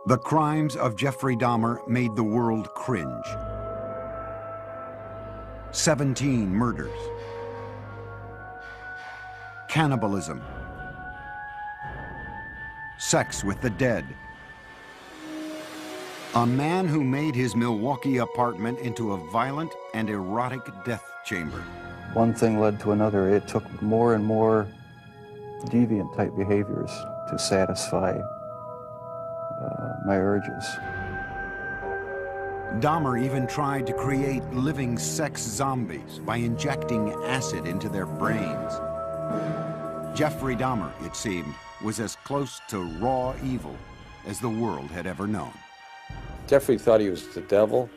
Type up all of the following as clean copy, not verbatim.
The crimes of Jeffrey Dahmer made the world cringe. 17 murders. Cannibalism. Sex with the dead. A man who made his Milwaukee apartment into a violent and erotic death chamber. One thing led to another. It took more and more deviant type behaviors to satisfy my urges. Dahmer even tried to create living sex zombies by injecting acid into their brains. Jeffrey Dahmer, it seemed, was as close to raw evil as the world had ever known. Jeffrey thought he was the devil.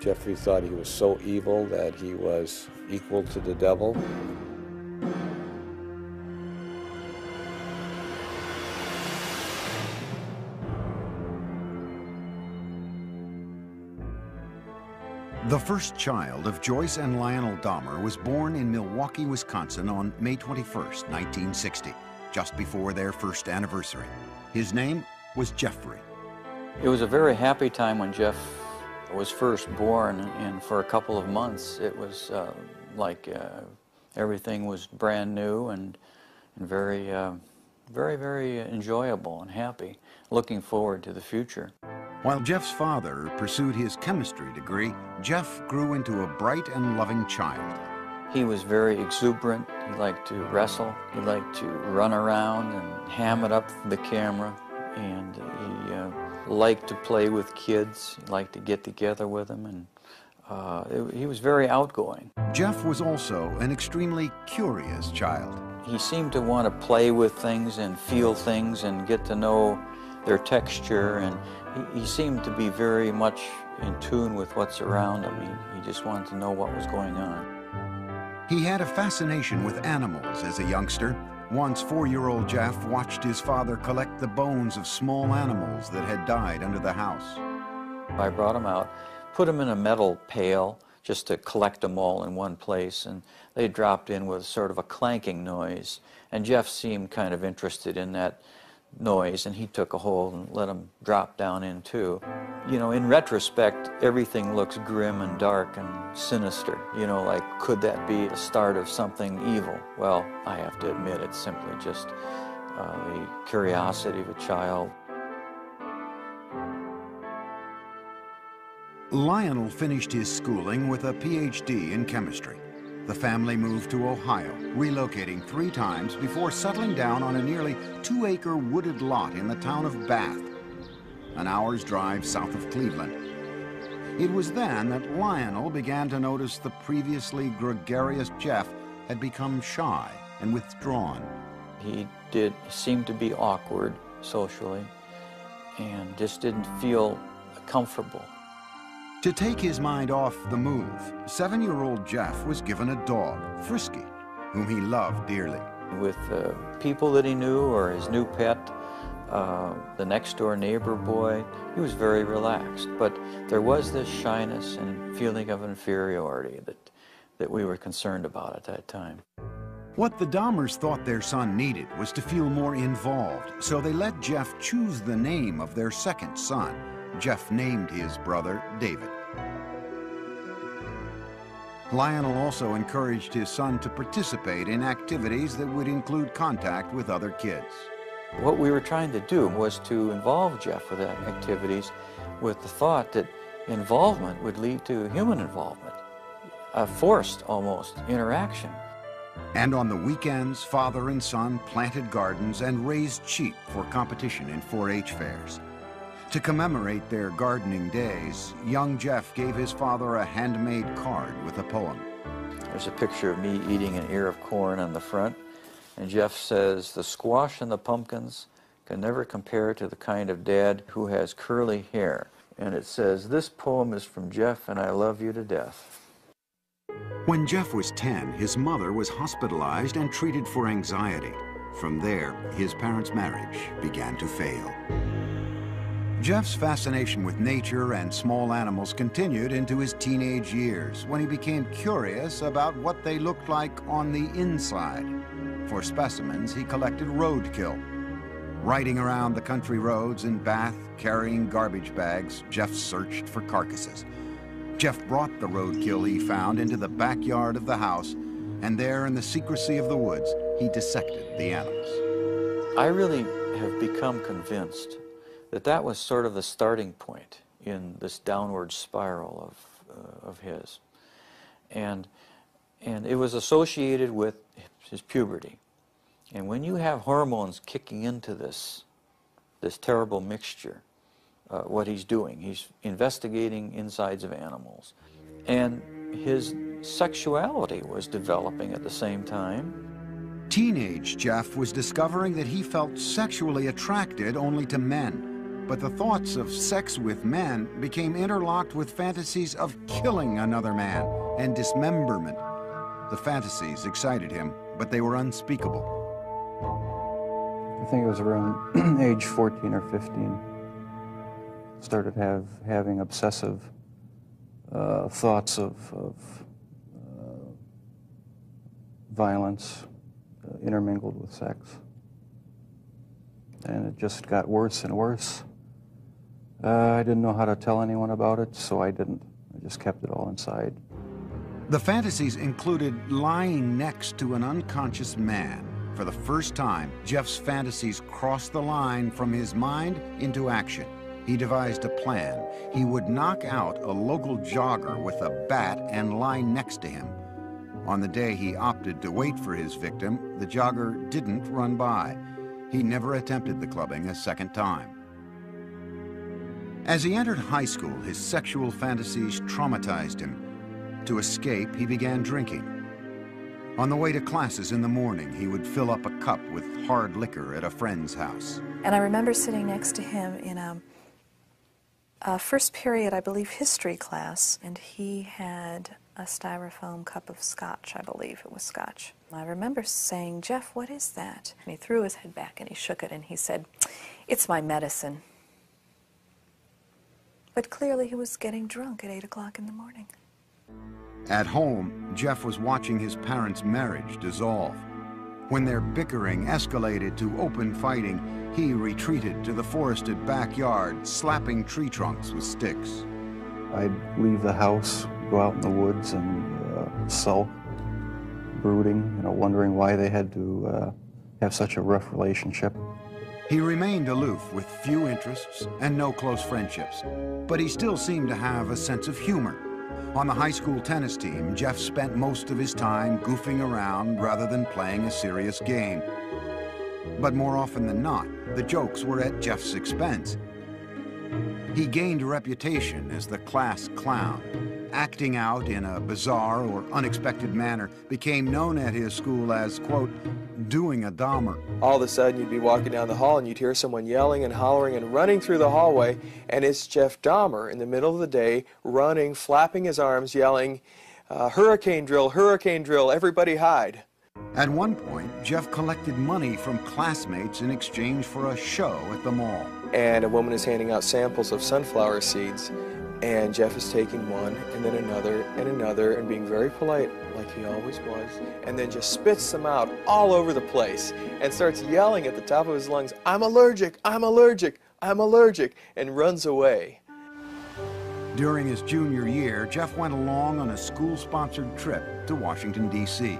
Jeffrey thought he was so evil that he was equal to the devil. The first child of Joyce and Lionel Dahmer was born in Milwaukee, Wisconsin on May 21st, 1960, just before their first anniversary. His name was Jeffrey. It was a very happy time when Jeff was first born, and for a couple of months it was like everything was brand new and very, very enjoyable and happy, looking forward to the future. While Jeff's father pursued his chemistry degree, Jeff grew into a bright and loving child. He was very exuberant. He liked to wrestle. He liked to run around and ham it up for the camera. And he liked to play with kids. He liked to get together with them. And he was very outgoing. Jeff was also an extremely curious child. He seemed to want to play with things and feel things and get to know their texture, and he seemed to be very much in tune with what's around him. He just wanted to know what was going on. He had a fascination with animals as a youngster. Once 4-year-old Jeff watched his father collect the bones of small animals that had died under the house. I brought him out, put him in a metal pail just to collect them all in one place, and they dropped in with sort of a clanking noise, and Jeff seemed kind of interested in that noise, and he took a hold and let him drop down in too. You know, in retrospect, everything looks grim and dark and sinister. You know, like, could that be the start of something evil? Well, I have to admit, it's simply just the curiosity of a child. Lionel finished his schooling with a PhD in chemistry. The family moved to Ohio, relocating 3 times before settling down on a nearly 2-acre wooded lot in the town of Bath, an hour's drive south of Cleveland. It was then that Lionel began to notice the previously gregarious Jeff had become shy and withdrawn. He did seem to be awkward socially and just didn't feel comfortable. To take his mind off the move, 7-year-old Jeff was given a dog, Frisky, whom he loved dearly. With people that he knew or his new pet, the next-door neighbor boy, he was very relaxed. But there was this shyness and feeling of inferiority that we were concerned about at that time. What the Dahmers thought their son needed was to feel more involved, so they let Jeff choose the name of their second son. Jeff named his brother David. Lionel also encouraged his son to participate in activities that would include contact with other kids. What we were trying to do was to involve Jeff with activities with the thought that involvement would lead to human involvement, a forced, almost, interaction. And on the weekends, father and son planted gardens and raised sheep for competition in 4-H fairs. To commemorate their gardening days, young Jeff gave his father a handmade card with a poem. There's a picture of me eating an ear of corn on the front, and Jeff says, "The squash and the pumpkins can never compare to the kind of dad who has curly hair." And it says, "This poem is from Jeff, and I love you to death." When Jeff was 10, his mother was hospitalized and treated for anxiety. From there, his parents' marriage began to fail. Jeff's fascination with nature and small animals continued into his teenage years, when he became curious about what they looked like on the inside. For specimens, he collected roadkill. Riding around the country roads in Bath, carrying garbage bags, Jeff searched for carcasses. Jeff brought the roadkill he found into the backyard of the house, and there in the secrecy of the woods, he dissected the animals. I really have become convinced that that was sort of the starting point in this downward spiral of his. And it was associated with his puberty. And when you have hormones kicking into this terrible mixture, what he's doing, he's investigating insides of animals. And his sexuality was developing at the same time. Teenage Jeff was discovering that he felt sexually attracted only to men. But the thoughts of sex with men became interlocked with fantasies of killing another man and dismemberment. The fantasies excited him, but they were unspeakable. I think it was around age 14 or 15. Started having obsessive thoughts of violence intermingled with sex. And it just got worse and worse. I didn't know how to tell anyone about it, so I didn't. I just kept it all inside. The fantasies included lying next to an unconscious man. For the first time, Jeff's fantasies crossed the line from his mind into action. He devised a plan. He would knock out a local jogger with a bat and lie next to him. On the day he opted to wait for his victim, the jogger didn't run by. He never attempted the clubbing a second time. As he entered high school, his sexual fantasies traumatized him. To escape, he began drinking. On the way to classes in the morning, he would fill up a cup with hard liquor at a friend's house. And I remember sitting next to him in a first period, I believe, history class, and he had a styrofoam cup of scotch, I believe it was scotch. I remember saying, "Jeff, what is that?" And he threw his head back and he shook it and he said, "It's my medicine." But clearly he was getting drunk at 8 o'clock in the morning. At home, Jeff was watching his parents' marriage dissolve. When their bickering escalated to open fighting, he retreated to the forested backyard, slapping tree trunks with sticks. I'd leave the house, go out in the woods and sulk, brooding, wondering why they had to have such a rough relationship. He remained aloof with few interests and no close friendships, but he still seemed to have a sense of humor. On the high school tennis team, Jeff spent most of his time goofing around rather than playing a serious game. But more often than not, the jokes were at Jeff's expense. He gained a reputation as the class clown. Acting out in a bizarre or unexpected manner became known at his school as, quote, doing a Dahmer. All of a sudden you'd be walking down the hall and you'd hear someone yelling and hollering and running through the hallway, and it's Jeff Dahmer in the middle of the day, running, flapping his arms, yelling, hurricane drill, everybody hide. At one point, Jeff collected money from classmates in exchange for a show at the mall. And a woman is handing out samples of sunflower seeds, and Jeff is taking one and then another and being very polite like he always was, and then just spits them out all over the place and starts yelling at the top of his lungs, "I'm allergic, I'm allergic, I'm allergic," and runs away. During his junior year, Jeff went along on a school-sponsored trip to Washington, D.C.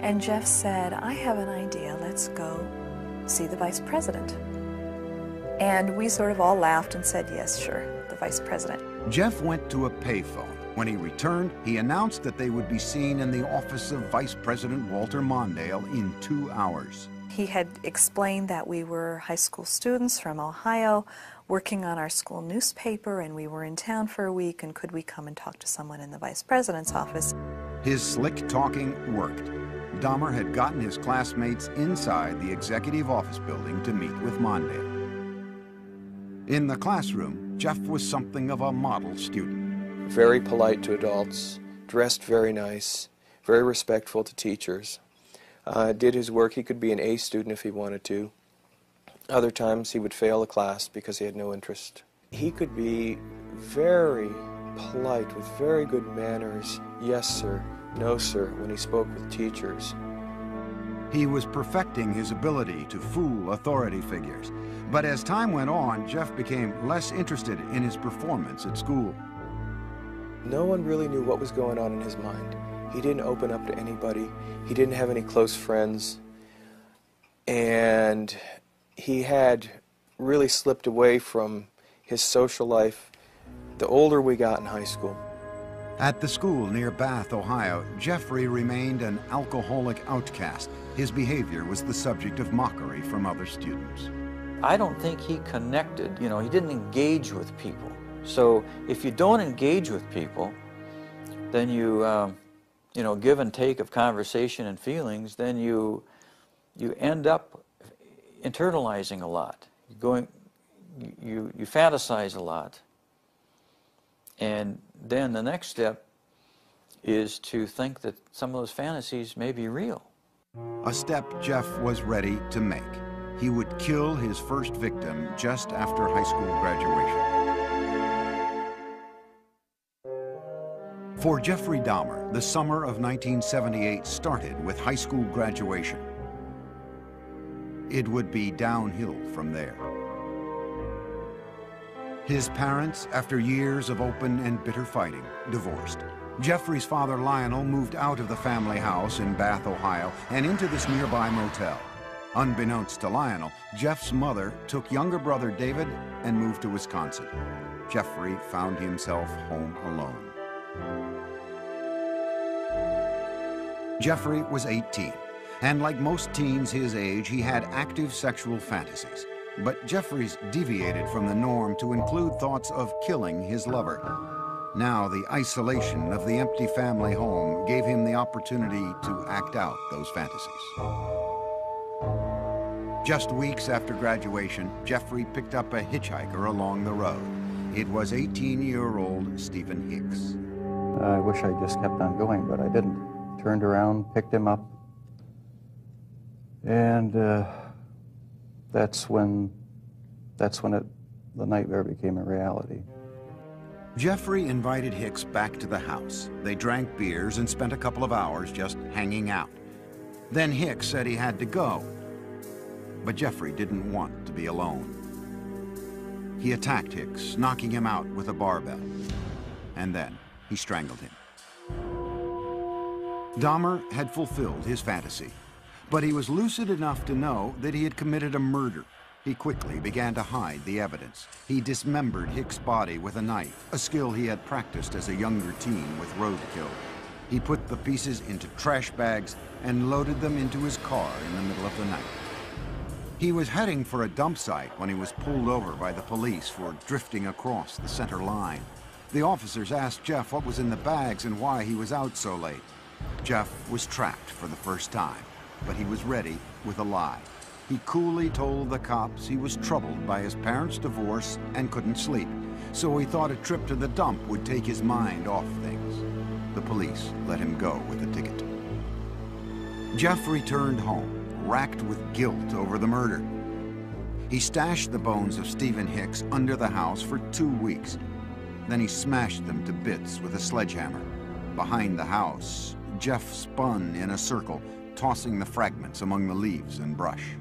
And Jeff said, "I have an idea, let's go see the vice president." And we sort of all laughed and said, "Yes, sure, the vice president." Jeff went to a payphone. When he returned, he announced that they would be seen in the office of Vice President Walter Mondale in 2 hours. He had explained that we were high school students from Ohio working on our school newspaper, and we were in town for a week, and could we come and talk to someone in the vice president's office? His slick talking worked. Dahmer had gotten his classmates inside the executive office building to meet with Mondale. In the classroom, Jeff was something of a model student. Very polite to adults, dressed very nice, very respectful to teachers. Did his work. He could be an A student if he wanted to. Other times he would fail the class because he had no interest. He could be very polite with very good manners, yes sir, no sir, when he spoke with teachers. He was perfecting his ability to fool authority figures. But as time went on, Jeff became less interested in his performance at school. No one really knew what was going on in his mind. He didn't open up to anybody. He didn't have any close friends. And he had really slipped away from his social life the older we got in high school. At the school near Bath, Ohio, Jeffrey remained an alcoholic outcast. His behavior was the subject of mockery from other students. I don't think he connected, he didn't engage with people. So if you don't engage with people, then you give and take of conversation and feelings, then you end up internalizing a lot. You fantasize a lot. And then the next step is to think that some of those fantasies may be real. A step Jeff was ready to make. He would kill his first victim just after high school graduation. For Jeffrey Dahmer, the summer of 1978 started with high school graduation. It would be downhill from there. His parents, after years of open and bitter fighting, divorced. Jeffrey's father, Lionel, moved out of the family house in Bath, Ohio, and into this nearby motel. Unbeknownst to Lionel, Jeff's mother took younger brother David and moved to Wisconsin. Jeffrey found himself home alone. Jeffrey was 18, and like most teens his age, he had active sexual fantasies. But Jeffrey's deviated from the norm to include thoughts of killing his lover. Now, the isolation of the empty family home gave him the opportunity to act out those fantasies. Just weeks after graduation, Jeffrey picked up a hitchhiker along the road. It was 18-year-old Stephen Hicks. I wish I just kept on going, but I didn't. Turned around, picked him up, and that's when the nightmare became a reality. Jeffrey invited Hicks back to the house. They drank beers and spent a couple of hours just hanging out. Then Hicks said he had to go. But Jeffrey didn't want to be alone. He attacked Hicks, knocking him out with a barbell. And then he strangled him. Dahmer had fulfilled his fantasy, but he was lucid enough to know that he had committed a murder. He quickly began to hide the evidence. He dismembered Hicks' body with a knife, a skill he had practiced as a younger teen with roadkill. He put the pieces into trash bags and loaded them into his car in the middle of the night. He was heading for a dump site when he was pulled over by the police for drifting across the center line. The officers asked Jeff what was in the bags and why he was out so late. Jeff was trapped for the first time, but he was ready with a lie. He coolly told the cops he was troubled by his parents' divorce and couldn't sleep, so he thought a trip to the dump would take his mind off things. The police let him go with a ticket. Jeff returned home, racked with guilt over the murder. He stashed the bones of Stephen Hicks under the house for 2 weeks. Then he smashed them to bits with a sledgehammer. Behind the house, Jeff spun in a circle, tossing the fragments among the leaves and brush.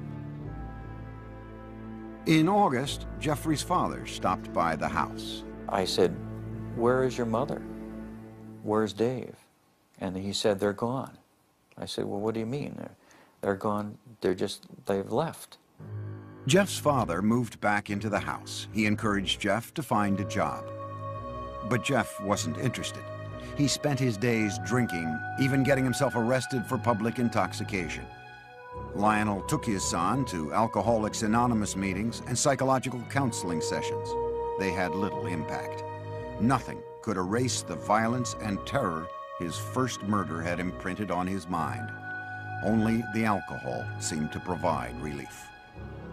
In August, Jeffrey's father stopped by the house. I said, "Where is your mother? Where's Dave?" And he said, "They're gone." I said, "Well, what do you mean? They're gone, they've left." Jeff's father moved back into the house. He encouraged Jeff to find a job. But Jeff wasn't interested. He spent his days drinking, even getting himself arrested for public intoxication. Lionel took his son to Alcoholics Anonymous meetings and psychological counseling sessions. They had little impact. Nothing could erase the violence and terror his first murder had imprinted on his mind. Only the alcohol seemed to provide relief.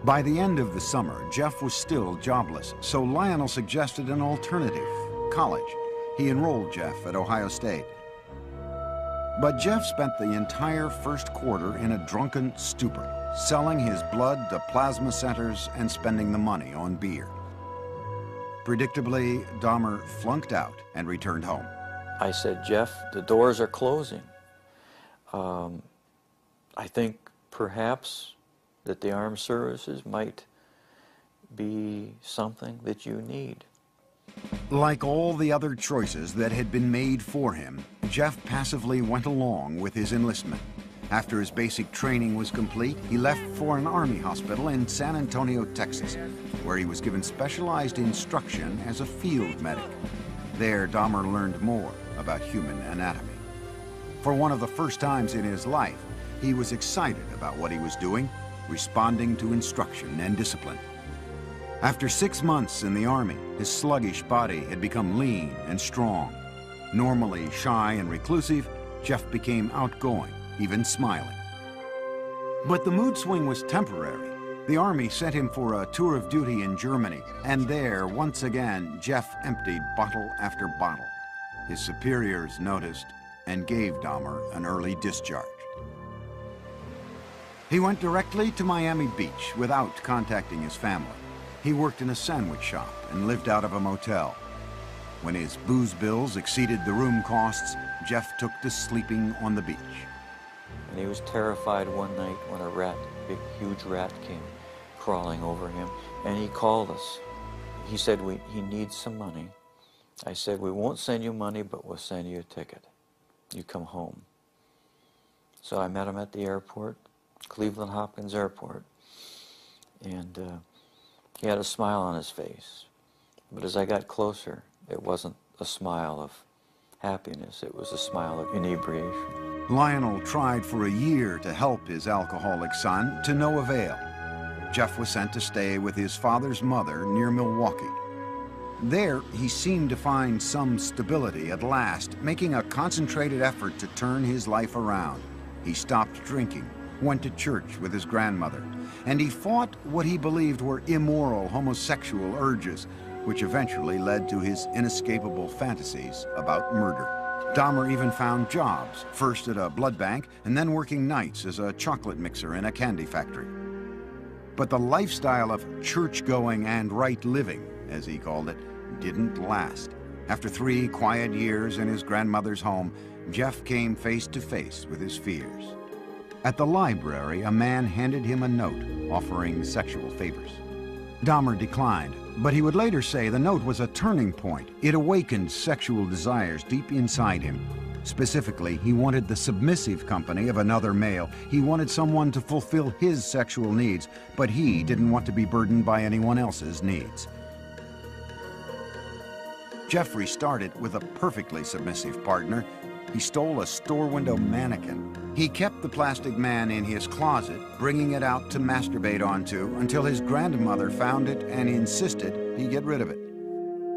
By the end of the summer, Jeff was still jobless, so Lionel suggested an alternative: college. He enrolled Jeff at Ohio State. But Jeff spent the entire first quarter in a drunken stupor, selling his blood to plasma centers and spending the money on beer. Predictably, Dahmer flunked out and returned home. I said, "Jeff, the doors are closing. I think perhaps that the armed services might be something that you need. Like all the other choices that had been made for him, Jeff passively went along with his enlistment. After his basic training was complete, he left for an army hospital in San Antonio, Texas, where he was given specialized instruction as a field medic. There, Dahmer learned more about human anatomy. For one of the first times in his life, he was excited about what he was doing, responding to instruction and discipline. After 6 months in the Army, his sluggish body had become lean and strong. Normally shy and reclusive, Jeff became outgoing, even smiling. But the mood swing was temporary. The Army sent him for a tour of duty in Germany, and there, once again, Jeff emptied bottle after bottle. His superiors noticed and gave Dahmer an early discharge. He went directly to Miami Beach without contacting his family. He worked in a sandwich shop and lived out of a motel. When his booze bills exceeded the room costs, Jeff took to sleeping on the beach. And he was terrified one night when a rat, big, huge rat, came crawling over him, and he called us. He said, he needs some money. I said, we won't send you money, but we'll send you a ticket. You come home. So I met him at the airport, Cleveland Hopkins Airport, and he had a smile on his face. But as I got closer, it wasn't a smile of happiness, it was a smile of inebriation. Lionel tried for a year to help his alcoholic son, to no avail. Jeff was sent to stay with his father's mother near Milwaukee. There, he seemed to find some stability at last, making a concentrated effort to turn his life around. He stopped drinking, went to church with his grandmother, and he fought what he believed were immoral homosexual urges, which eventually led to his inescapable fantasies about murder. Dahmer even found jobs, first at a blood bank and then working nights as a chocolate mixer in a candy factory. But the lifestyle of church-going and right living, as he called it, didn't last. After 3 quiet years in his grandmother's home, Jeff came face to face with his fears. At the library, a man handed him a note offering sexual favors. Dahmer declined, but he would later say the note was a turning point. It awakened sexual desires deep inside him. Specifically, he wanted the submissive company of another male. He wanted someone to fulfill his sexual needs, but he didn't want to be burdened by anyone else's needs. Jeffrey started with a perfectly submissive partner. He stole a store window mannequin. He kept the plastic man in his closet, bringing it out to masturbate onto until his grandmother found it and insisted he get rid of it.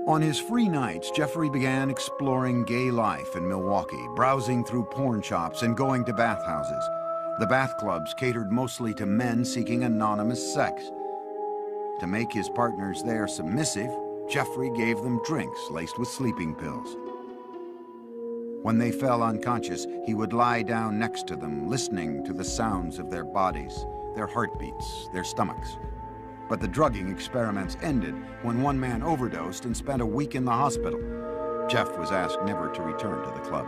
On his free nights, Jeffrey began exploring gay life in Milwaukee, browsing through porn shops and going to bathhouses. The bath clubs catered mostly to men seeking anonymous sex. To make his partners there submissive, Jeffrey gave them drinks laced with sleeping pills. When they fell unconscious, he would lie down next to them, listening to the sounds of their bodies, their heartbeats, their stomachs. But the drugging experiments ended when one man overdosed and spent a week in the hospital. Jeff was asked never to return to the club.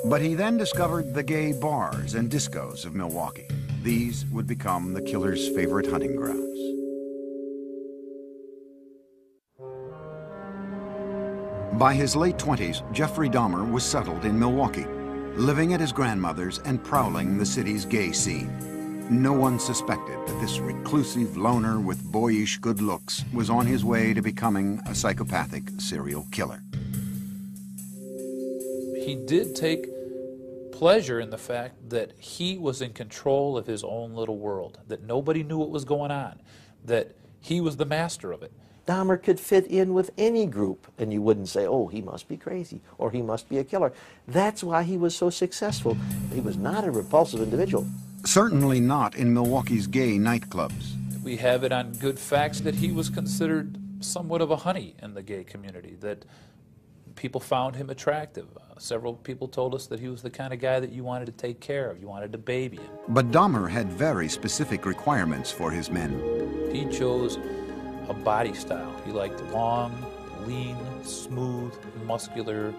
But he then discovered the gay bars and discos of Milwaukee. These would become the killer's favorite hunting grounds. By his late 20s, Jeffrey Dahmer was settled in Milwaukee, living at his grandmother's and prowling the city's gay scene. No one suspected that this reclusive loner with boyish good looks was on his way to becoming a psychopathic serial killer. He did take pleasure in the fact that he was in control of his own little world, that nobody knew what was going on, that he was the master of it. Dahmer could fit in with any group, and you wouldn't say, oh, he must be crazy, or he must be a killer. That's why he was so successful. He was not a repulsive individual. Certainly not in Milwaukee's gay nightclubs. We have it on good facts that he was considered somewhat of a honey in the gay community, that people found him attractive. Several people told us that he was the kind of guy that you wanted to take care of, you wanted to baby him. But Dahmer had very specific requirements for his men. He chose a body style. He liked long, lean, smooth, muscular,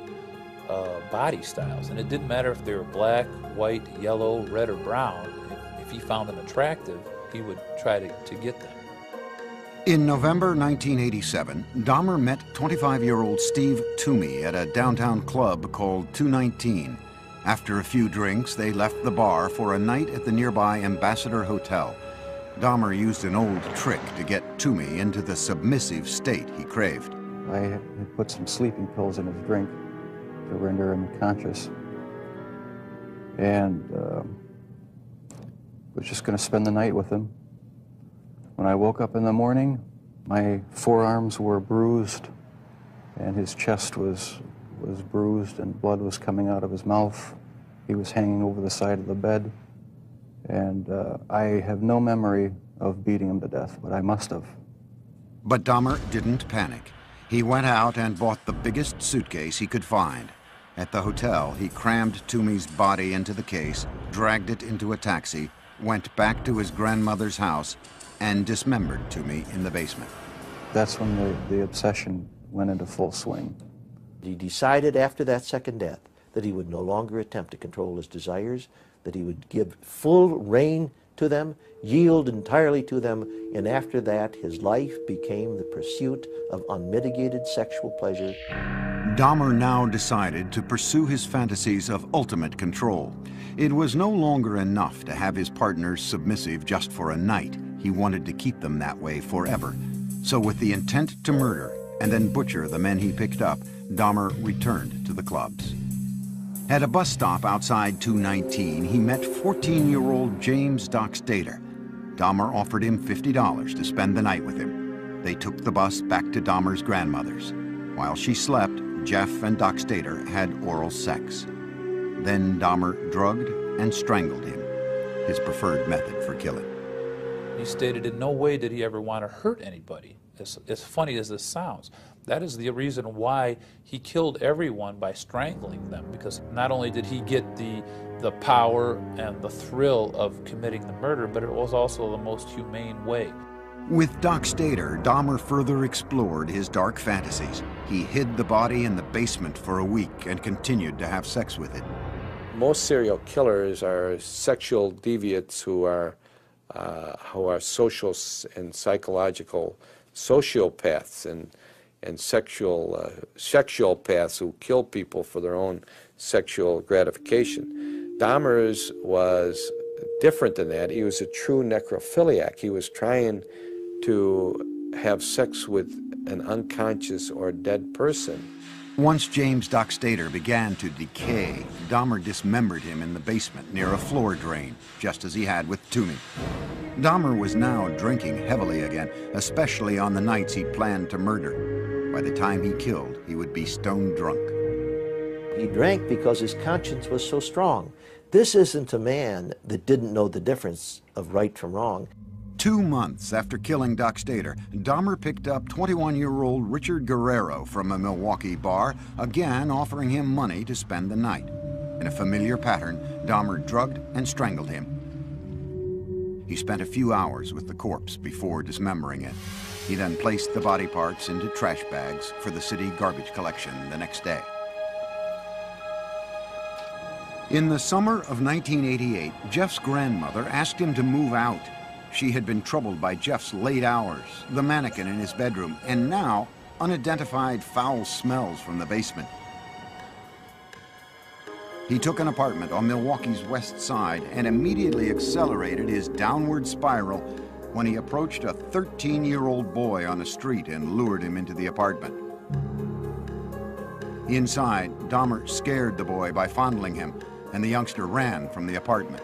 body styles, and it didn't matter if they were black, white, yellow, red, or brown. If he found them attractive, he would try to get them. In November 1987, Dahmer met 25-year-old Steve Toomey at a downtown club called 219. After a few drinks, they left the bar for a night at the nearby Ambassador Hotel. Dahmer used an old trick to get Toomey into the submissive state he craved. I had put some sleeping pills in his drink to render him conscious, and was just going to spend the night with him. When I woke up in the morning, my forearms were bruised, and his chest was bruised, and blood was coming out of his mouth. He was hanging over the side of the bed, and I have no memory of beating him to death, but I must have. But Dahmer didn't panic. He went out and bought the biggest suitcase he could find. At the hotel, he crammed Toomey's body into the case, dragged it into a taxi, went back to his grandmother's house, and dismembered Toomey in the basement. That's when the obsession went into full swing. He decided after that second death that he would no longer attempt to control his desires, that he would give full rein to them, yield entirely to them, and after that his life became the pursuit of unmitigated sexual pleasure. Dahmer now decided to pursue his fantasies of ultimate control. It was no longer enough to have his partners submissive just for a night. He wanted to keep them that way forever. So with the intent to murder and then butcher the men he picked up, Dahmer returned to the clubs. At a bus stop outside 219, he met 14-year-old James Doc Stater. Dahmer offered him $50 to spend the night with him. They took the bus back to Dahmer's grandmother's. While she slept, Jeff and Doc Stater had oral sex. Then Dahmer drugged and strangled him, his preferred method for killing. He stated in no way did he ever want to hurt anybody, as funny as this sounds. That is the reason why he killed everyone by strangling them, because not only did he get the power and the thrill of committing the murder, but it was also the most humane way. With Doc Stater, Dahmer further explored his dark fantasies. He hid the body in the basement for a week and continued to have sex with it. Most serial killers are sexual deviants who are social and psychological sociopaths and sexual paths who kill people for their own sexual gratification. Dahmer's was different than that. He was a true necrophiliac. He was trying to have sex with an unconscious or dead person. Once James Doc Stater began to decay, Dahmer dismembered him in the basement near a floor drain, just as he had with Toomey. Dahmer was now drinking heavily again, especially on the nights he planned to murder. By the time he killed, he would be stone drunk. He drank because his conscience was so strong. This isn't a man that didn't know the difference of right from wrong. 2 months after killing Doc Stater, Dahmer picked up 21-year-old Richard Guerrero from a Milwaukee bar, again offering him money to spend the night. In a familiar pattern, Dahmer drugged and strangled him. He spent a few hours with the corpse before dismembering it. He then placed the body parts into trash bags for the city garbage collection the next day. In the summer of 1988, Jeff's grandmother asked him to move out. She had been troubled by Jeff's late hours, the mannequin in his bedroom, and now unidentified foul smells from the basement. He took an apartment on Milwaukee's west side and immediately accelerated his downward spiral when he approached a 13-year-old boy on the street and lured him into the apartment. Inside, Dahmer scared the boy by fondling him, and the youngster ran from the apartment.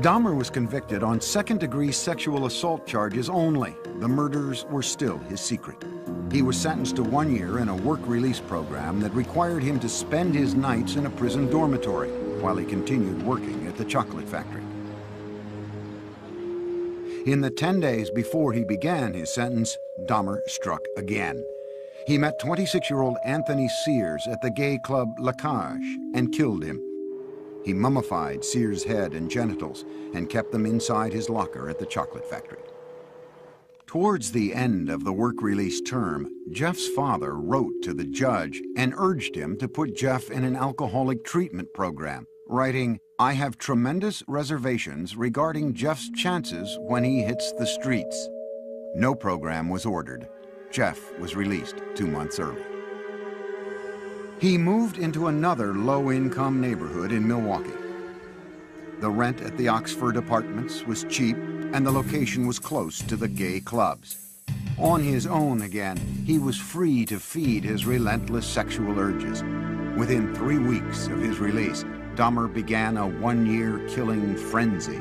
Dahmer was convicted on second-degree sexual assault charges only. The murders were still his secret. He was sentenced to 1 year in a work release program that required him to spend his nights in a prison dormitory while he continued working at the chocolate factory. In the 10 days before he began his sentence, Dahmer struck again. He met 26-year-old Anthony Sears at the gay club La Cage and killed him. He mummified Sears' head and genitals and kept them inside his locker at the chocolate factory. Towards the end of the work release term, Jeff's father wrote to the judge and urged him to put Jeff in an alcoholic treatment program, writing, "I have tremendous reservations regarding Jeff's chances when he hits the streets." No program was ordered. Jeff was released 2 months early. He moved into another low-income neighborhood in Milwaukee. The rent at the Oxford Apartments was cheap, and the location was close to the gay clubs. On his own again, he was free to feed his relentless sexual urges. Within 3 weeks of his release, Dahmer began a 1-year killing frenzy.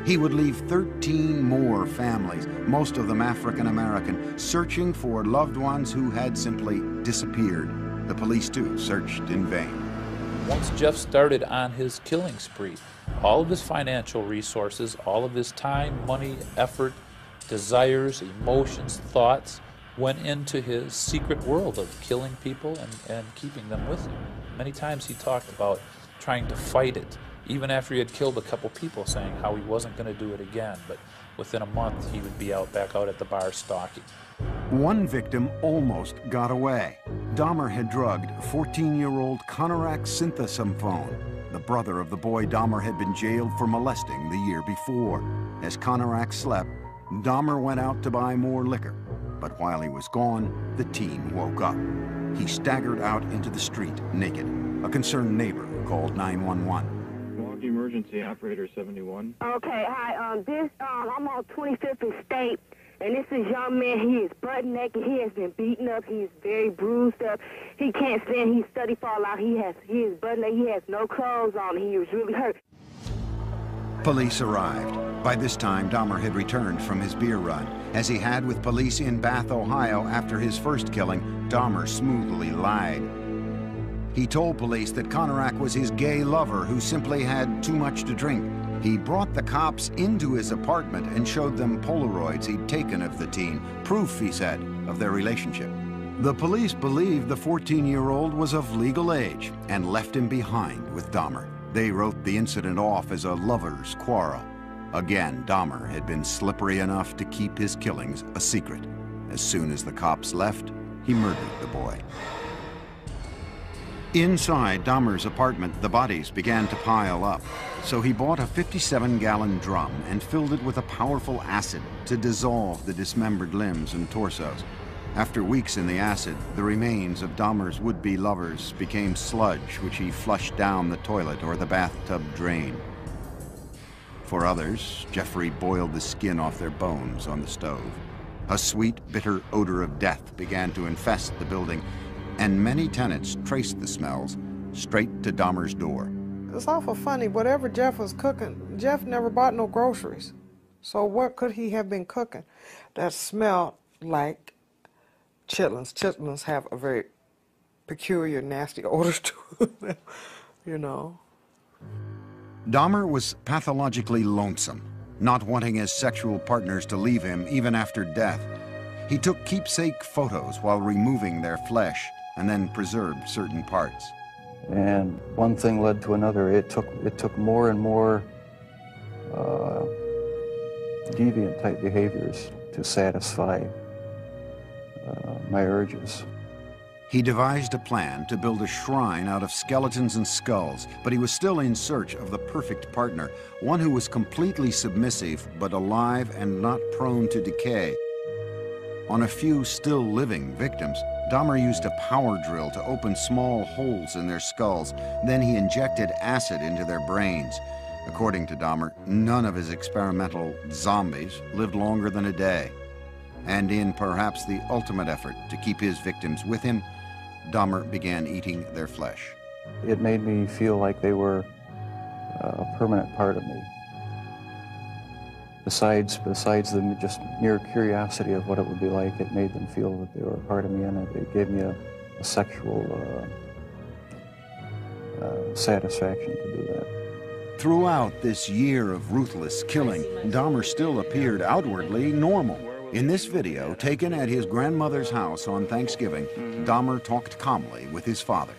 He would leave 13 more families, most of them African American, searching for loved ones who had simply disappeared. The police, too, searched in vain. Once Jeff started on his killing spree, all of his financial resources, all of his time, money, effort, desires, emotions, thoughts went into his secret world of killing people and keeping them with him. Many times he talked about trying to fight it, even after he had killed a couple people, saying how he wasn't going to do it again, but within a month he would be back out at the bar stalking. One victim almost got away. Dahmer had drugged 14-year-old Konorak Synthesomphone, the brother of the boy Dahmer had been jailed for molesting the year before. As Konorak slept, Dahmer went out to buy more liquor. But while he was gone, the teen woke up. He staggered out into the street naked. A concerned neighbor called 911. Milwaukee Emergency Operator 71. Okay, hi. I'm on 25th and State, and this is young man. He is butt naked. He has been beaten up. He is very bruised up. He can't stand. He's study fall out. He is butt naked. He has no clothes on. He was really hurt. Police arrived. By this time, Dahmer had returned from his beer run. As he had with police in Bath, Ohio after his first killing, Dahmer smoothly lied. He told police that Konorak was his gay lover who simply had too much to drink. He brought the cops into his apartment and showed them Polaroids he'd taken of the teen, proof, he said, of their relationship. The police believed the 14-year-old was of legal age and left him behind with Dahmer. They wrote the incident off as a lover's quarrel. Again, Dahmer had been slippery enough to keep his killings a secret. As soon as the cops left, he murdered the boy. Inside Dahmer's apartment, the bodies began to pile up. So he bought a 57-gallon drum and filled it with a powerful acid to dissolve the dismembered limbs and torsos. After weeks in the acid, the remains of Dahmer's would-be lovers became sludge, which he flushed down the toilet or the bathtub drain. For others, Jeffrey boiled the skin off their bones on the stove. A sweet, bitter odor of death began to infest the building, and many tenants traced the smells straight to Dahmer's door. It's awful funny. Whatever Jeff was cooking, Jeff never bought no groceries. So what could he have been cooking that smelled like chitlins? Chitlins have a very peculiar, nasty odor to them, you know. Dahmer was pathologically lonesome, not wanting his sexual partners to leave him even after death. He took keepsake photos while removing their flesh and then preserved certain parts. And one thing led to another. It took more and more deviant type behaviors to satisfy my urges. He devised a plan to build a shrine out of skeletons and skulls, but he was still in search of the perfect partner, one who was completely submissive but alive and not prone to decay. On a few still living victims, Dahmer used a power drill to open small holes in their skulls. Then he injected acid into their brains. According to Dahmer, none of his experimental zombies lived longer than a day. And in perhaps the ultimate effort to keep his victims with him, Dahmer began eating their flesh. It made me feel like they were a permanent part of me. Besides the just mere curiosity of what it would be like, it made them feel that they were a part of me, and it gave me a sexual satisfaction to do that. Throughout this year of ruthless killing, Dahmer still appeared outwardly normal. In this video, taken at his grandmother's house on Thanksgiving, Dahmer talked calmly with his father.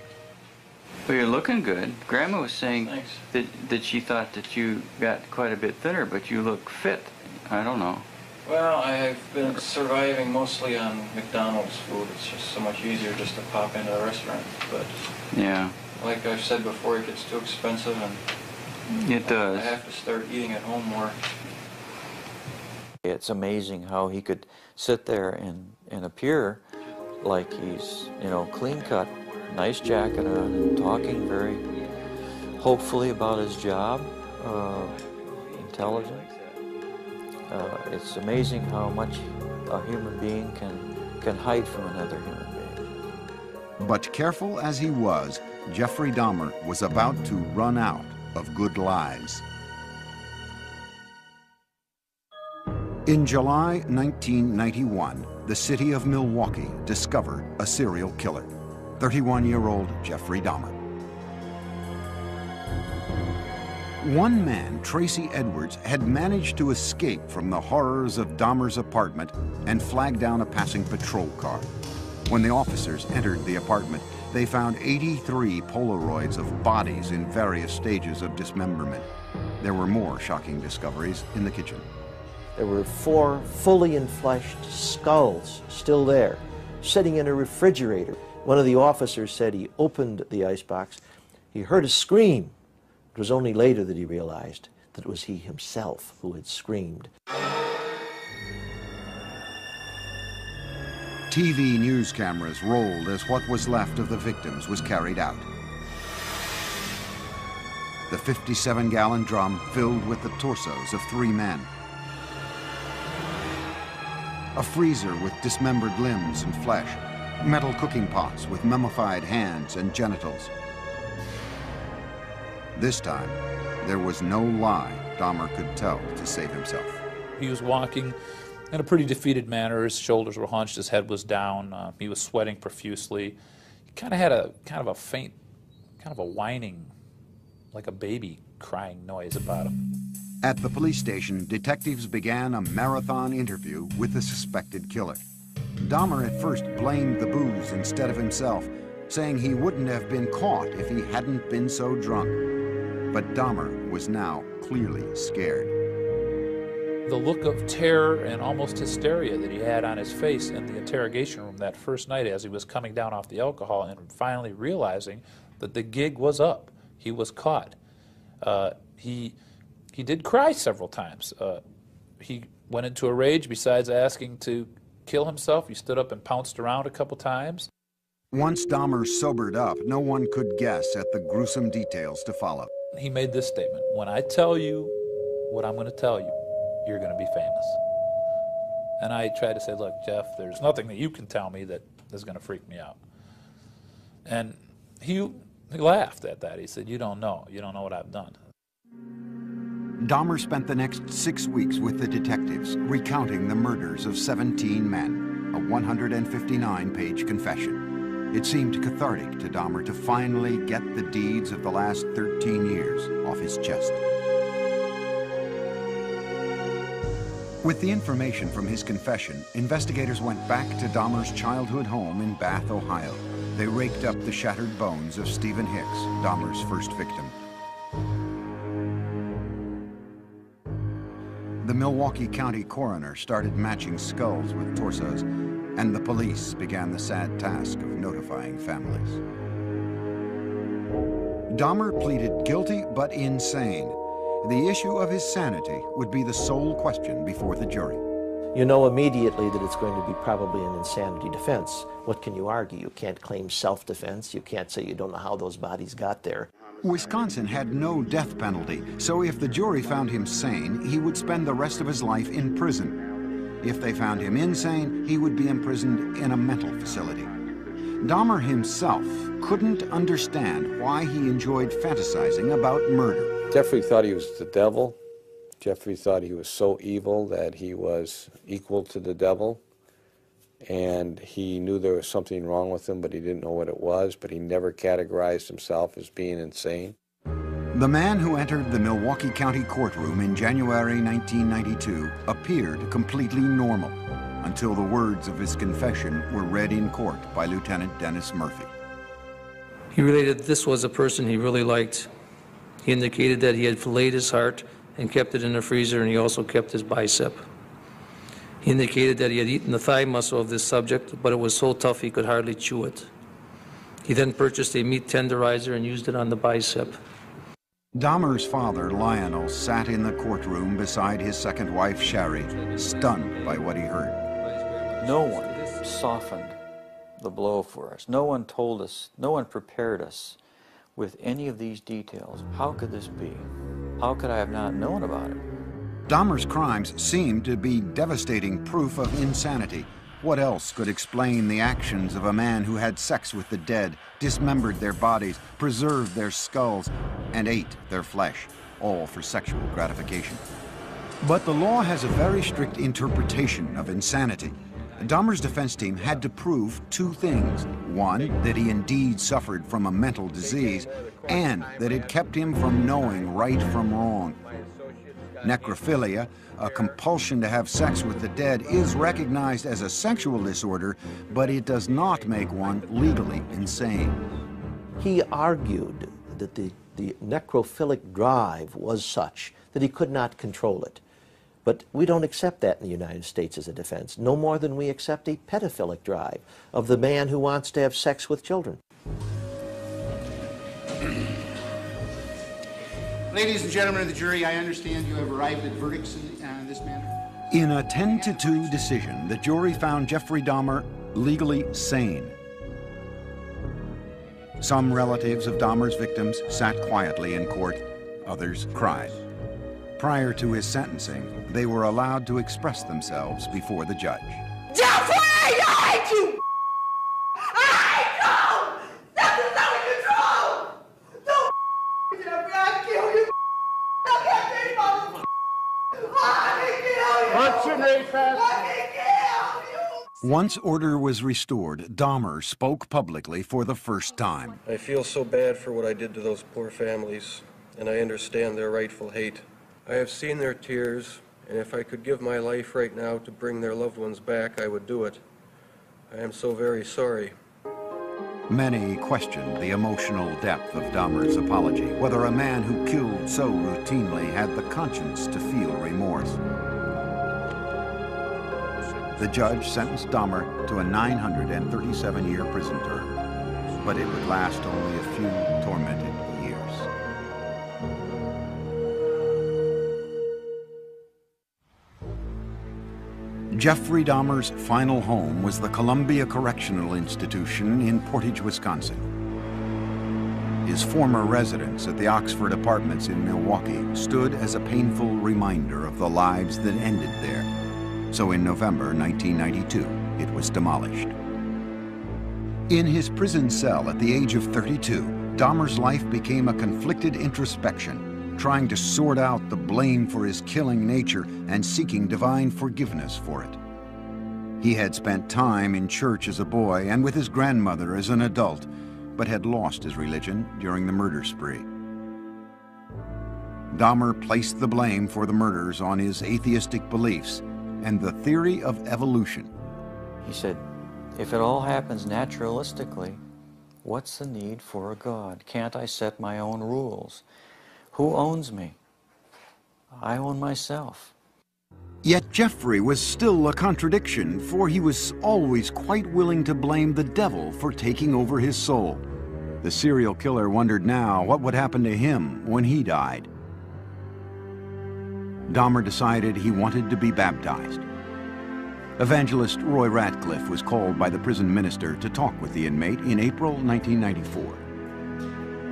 Well, you're looking good. Grandma was saying that she thought that you got quite a bit thinner, but you look fit. I don't know. Well, I've been surviving mostly on McDonald's food. It's just so much easier just to pop into a restaurant. But yeah, like I've said before, it gets too expensive, and it does. I have to start eating at home more. It's amazing how he could sit there and appear like he's, you know, clean cut, nice jacket on, and talking very hopefully about his job, intelligent. It's amazing how much a human being can hide from another human being. But careful as he was, Jeffrey Dahmer was about to run out of good lies. In July 1991, the city of Milwaukee discovered a serial killer, 31-year-old Jeffrey Dahmer. One man, Tracy Edwards, had managed to escape from the horrors of Dahmer's apartment and flag down a passing patrol car. When the officers entered the apartment, they found 83 Polaroids of bodies in various stages of dismemberment. There were more shocking discoveries in the kitchen. There were 4 fully enfleshed skulls still there, sitting in a refrigerator. One of the officers said he opened the icebox. He heard a scream. It was only later that he realized that it was he himself who had screamed. TV news cameras rolled as what was left of the victims was carried out. The 57-gallon drum filled with the torsos of 3 men. A freezer with dismembered limbs and flesh. Metal cooking pots with mummified hands and genitals. This time, there was no lie Dahmer could tell to save himself. He was walking in a pretty defeated manner. His shoulders were hunched, his head was down, he was sweating profusely. He kind of had a faint, kind of a whining, like a baby crying noise about him. At the police station, detectives began a marathon interview with the suspected killer. Dahmer at first blamed the booze instead of himself, saying he wouldn't have been caught if he hadn't been so drunk. But Dahmer was now clearly scared. The look of terror and almost hysteria that he had on his face in the interrogation room that first night as he was coming down off the alcohol and finally realizing that the gig was up. He was caught. He did cry several times. He went into a rage. Besides asking to kill himself, he stood up and pounced around a couple times. Once Dahmer sobered up, no one could guess at the gruesome details to follow. He made this statement: when I tell you what I'm going to tell you, you're going to be famous. And I tried to say, look, Jeff, there's nothing that you can tell me that is going to freak me out. And he laughed at that. He said, you don't know what I've done. Dahmer spent the next 6 weeks with the detectives, recounting the murders of 17 men, a 159-page confession. It seemed cathartic to Dahmer to finally get the deeds of the last 13 years off his chest. With the information from his confession, investigators went back to Dahmer's childhood home in Bath, Ohio. They raked up the shattered bones of Stephen Hicks, Dahmer's first victim. The Milwaukee County coroner started matching skulls with torsos, and the police began the sad task of notifying families. Dahmer pleaded guilty but insane. The issue of his sanity would be the sole question before the jury. You know immediately that it's going to be probably an insanity defense. What can you argue? You can't claim self-defense. You can't say you don't know how those bodies got there. Wisconsin had no death penalty, so if the jury found him sane, he would spend the rest of his life in prison. If they found him insane, he would be imprisoned in a mental facility. Dahmer himself couldn't understand why he enjoyed fantasizing about murder. Jeffrey thought he was the devil. Jeffrey thought he was so evil that he was equal to the devil. And he knew there was something wrong with him, but he didn't know what it was, but he never categorized himself as being insane. The man who entered the Milwaukee County courtroom in January 1992 appeared completely normal until the words of his confession were read in court by Lieutenant Dennis Murphy. He related this was a person he really liked. He indicated that he had filleted his heart and kept it in the freezer, and he also kept his bicep. He indicated that he had eaten the thigh muscle of this subject, but it was so tough he could hardly chew it. He then purchased a meat tenderizer and used it on the bicep. Dahmer's father, Lionel, sat in the courtroom beside his second wife, Sherry, stunned by what he heard. No one softened the blow for us. No one told us, no one prepared us with any of these details. How could this be? How could I have not known about it? Dahmer's crimes seemed to be devastating proof of insanity. What else could explain the actions of a man who had sex with the dead, dismembered their bodies, preserved their skulls, and ate their flesh, all for sexual gratification? But the law has a very strict interpretation of insanity. Dahmer's defense team had to prove two things. One, that he indeed suffered from a mental disease, and that it kept him from knowing right from wrong. Necrophilia, a compulsion to have sex with the dead, is recognized as a sexual disorder, but it does not make one legally insane. He argued that the necrophilic drive was such that he could not control it. But we don't accept that in the United States as a defense, no more than we accept a pedophilic drive of the man who wants to have sex with children. Ladies and gentlemen of the jury, I understand you have arrived at verdicts in this manner. In a 10-2 decision, the jury found Jeffrey Dahmer legally sane. Some relatives of Dahmer's victims sat quietly in court, others cried. Prior to his sentencing, they were allowed to express themselves before the judge. Jeffrey, I hate you! I hate you! Something's out of control! Don't Jeffrey, I'll kill you! I'll get me, motherfucker! I can kill you! What's your name, fast? I can kill you! Once order was restored, Dahmer spoke publicly for the first time. I feel so bad for what I did to those poor families, and I understand their rightful hate. I have seen their tears, and if I could give my life right now to bring their loved ones back, I would do it. I am so very sorry. Many questioned the emotional depth of Dahmer's apology, whether a man who killed so routinely had the conscience to feel remorse. The judge sentenced Dahmer to a 937-year prison term, but it would last only a few tormented years. Jeffrey Dahmer's final home was the Columbia Correctional Institution in Portage, Wisconsin. His former residence at the Oxford Apartments in Milwaukee stood as a painful reminder of the lives that ended there. So in November 1992, it was demolished. In his prison cell at the age of 32, Dahmer's life became a conflicted introspection, trying to sort out the blame for his killing nature and seeking divine forgiveness for it. He had spent time in church as a boy and with his grandmother as an adult, but had lost his religion during the murder spree. Dahmer placed the blame for the murders on his atheistic beliefs and the theory of evolution. He said, if it all happens naturalistically, what's the need for a God? Can't I set my own rules? Who owns me? I own myself. Yet Jeffrey was still a contradiction, for he was always quite willing to blame the devil for taking over his soul. The serial killer wondered now what would happen to him when he died. Dahmer decided he wanted to be baptized. Evangelist Roy Ratcliffe was called by the prison minister to talk with the inmate in April 1994.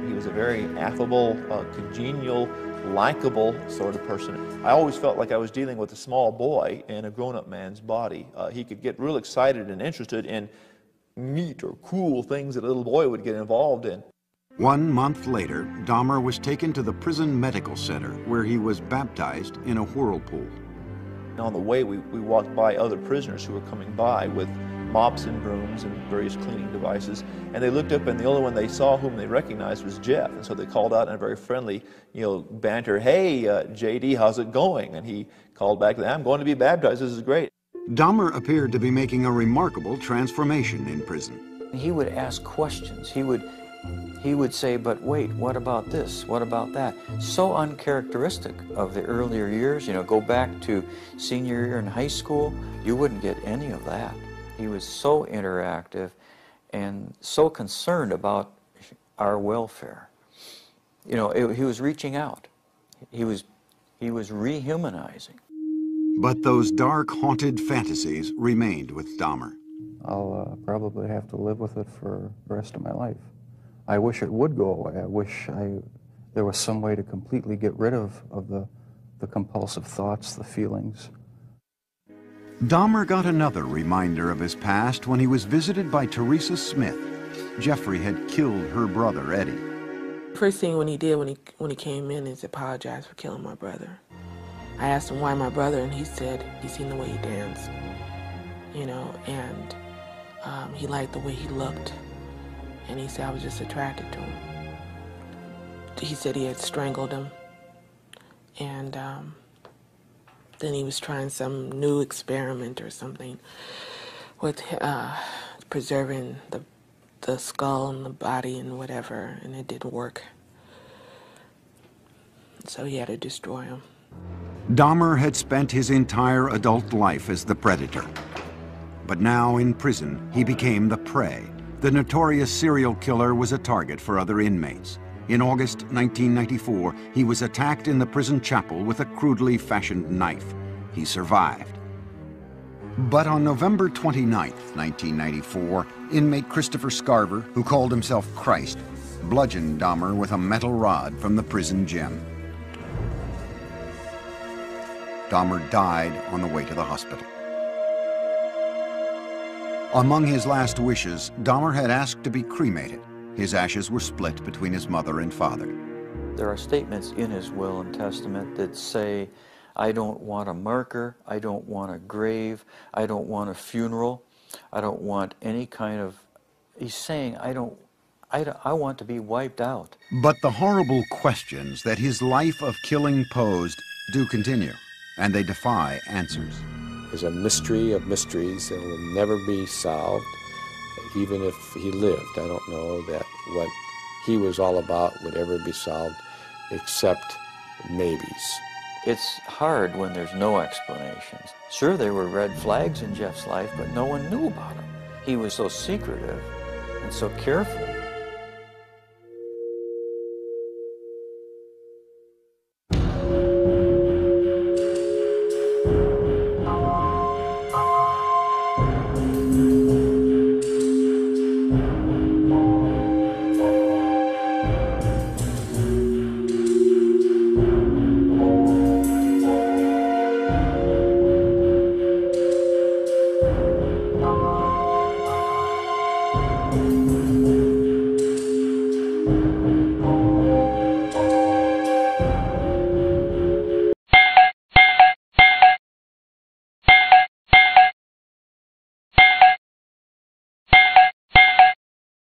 He was a very affable, congenial, likable sort of person. I always felt like I was dealing with a small boy in a grown-up man's body. He could get real excited and interested in neat or cool things that a little boy would get involved in. 1 month later, Dahmer was taken to the prison medical center, where he was baptized in a whirlpool. On the way, we walked by other prisoners who were coming by with mops and brooms and various cleaning devices, and they looked up, and the only one they saw whom they recognized was Jeff, and so they called out in a very friendly, banter, "Hey, JD, how's it going?" And he called back, "I'm going to be baptized, this is great." Dahmer appeared to be making a remarkable transformation in prison. He would ask questions. He would he would say, but wait, what about this? What about that? So uncharacteristic of the earlier years. You know, go back to senior year in high school, you wouldn't get any of that. He was so interactive and so concerned about our welfare. You know, he was reaching out. He was rehumanizing. But those dark, haunted fantasies remained with Dahmer. I'll probably have to live with it for the rest of my life. I wish it would go away. I wish there was some way to completely get rid of the compulsive thoughts, the feelings. Dahmer got another reminder of his past when he was visited by Teresa Smith. Jeffrey had killed her brother, Eddie. First thing when he did when he came in is apologize for killing my brother. I asked him why my brother, and he said he seen the way he danced, you know, and he liked the way he looked, and he said I was just attracted to him. He said he had strangled him, and then he was trying some new experiment or something with preserving the skull and the body and whatever, and it didn't work. So he had to destroy him. Dahmer had spent his entire adult life as the predator. But now in prison, he became the prey. The notorious serial killer was a target for other inmates. In August 1994, he was attacked in the prison chapel with a crudely fashioned knife. He survived. But on November 29, 1994, inmate Christopher Scarver, who called himself Christ, bludgeoned Dahmer with a metal rod from the prison gym. Dahmer died on the way to the hospital. Among his last wishes, Dahmer had asked to be cremated. His ashes were split between his mother and father. There are statements in his will and testament that say, I don't want a marker, I don't want a grave, I don't want a funeral, I don't want any kind of... He's saying, I want to be wiped out. But the horrible questions that his life of killing posed do continue, and they defy answers. There's a mystery of mysteries that will never be solved, even if he lived. I don't know that what he was all about would ever be solved, except maybes. It's hard when there's no explanations. Sure, there were red flags in Jeff's life, but no one knew about him. He was so secretive and so careful.